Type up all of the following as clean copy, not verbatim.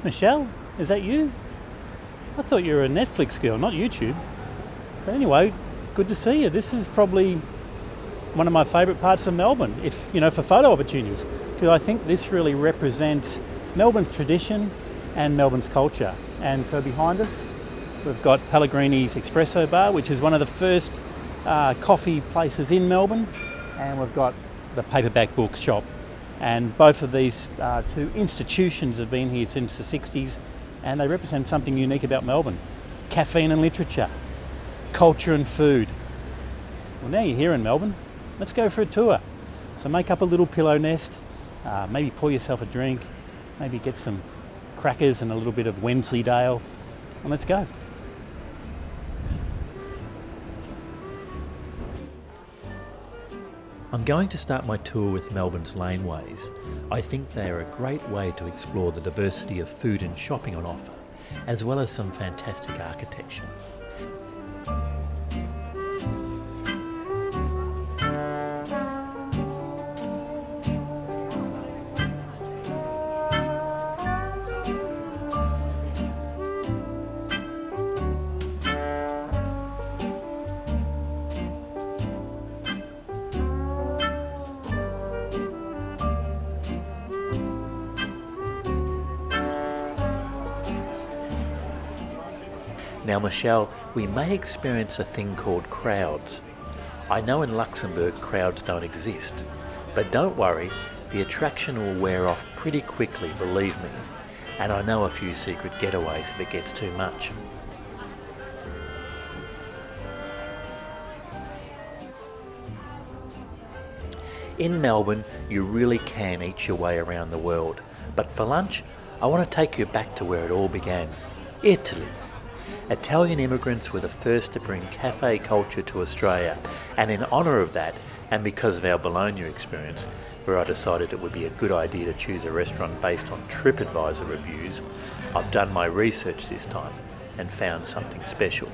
Michele, is that you? I thought you were a Netflix girl, not YouTube. But anyway, good to see you. This is probably one of my favourite parts of Melbourne, for photo opportunities, because I think this really represents Melbourne's tradition and Melbourne's culture. And so behind us, we've got Pellegrini's Espresso Bar, which is one of the first coffee places in Melbourne, and we've got the Paperback Book Shop. And both of these two institutions have been here since the 60s, and they represent something unique about Melbourne. Caffeine and literature, culture and food. Well, now you're here in Melbourne, let's go for a tour. So make up a little pillow nest, maybe pour yourself a drink, maybe get some crackers and a little bit of Wensleydale, and let's go. I'm going to start my tour with Melbourne's laneways. I think they are a great way to explore the diversity of food and shopping on offer, as well as some fantastic architecture. Now Michele, we may experience a thing called crowds. I know in Luxembourg crowds don't exist, but don't worry, the attraction will wear off pretty quickly, believe me. And I know a few secret getaways if it gets too much. In Melbourne, you really can eat your way around the world, but for lunch, I want to take you back to where it all began, Italy. Italian immigrants were the first to bring cafe culture to Australia, and in honour of that, and because of our Bologna experience, where I decided it would be a good idea to choose a restaurant based on TripAdvisor reviews, I've done my research this time and found something special.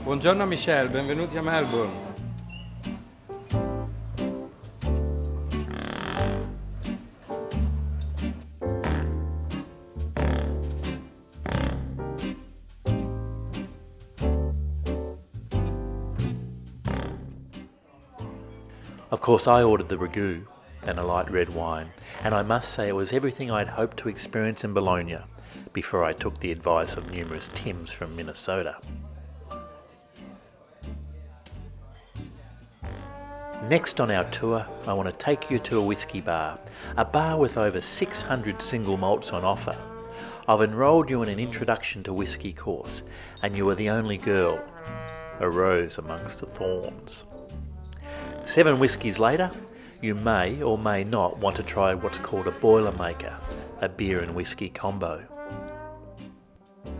Buongiorno Michele, benvenuti a Melbourne. Of course, I ordered the ragu and a light red wine, and I must say it was everything I'd hoped to experience in Bologna before I took the advice of numerous Tims from Minnesota. Next on our tour, I want to take you to a whiskey bar, a bar with over 600 single malts on offer. I've enrolled you in an introduction to whiskey course, and you are the only girl, a rose amongst the thorns. 7 whiskies later, you may or may not want to try what's called a Boilermaker, a beer and whiskey combo.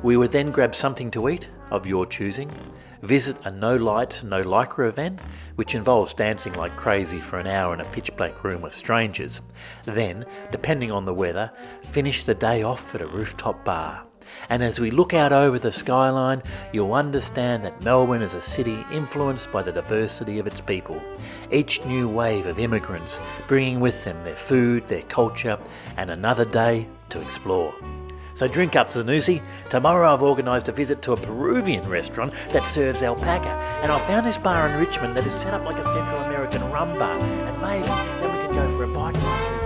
We would then grab something to eat, of your choosing, visit a no lights, no lycra event, which involves dancing like crazy for an hour in a pitch black room with strangers. Then, depending on the weather, finish the day off at a rooftop bar. And as we look out over the skyline, you'll understand that Melbourne is a city influenced by the diversity of its people. Each new wave of immigrants bringing with them their food, their culture, and another day to explore. So drink up, Zanussi. Tomorrow I've organised a visit to a Peruvian restaurant that serves alpaca, and I found this bar in Richmond that is set up like a Central American rum bar, and maybe then we can go for a bite of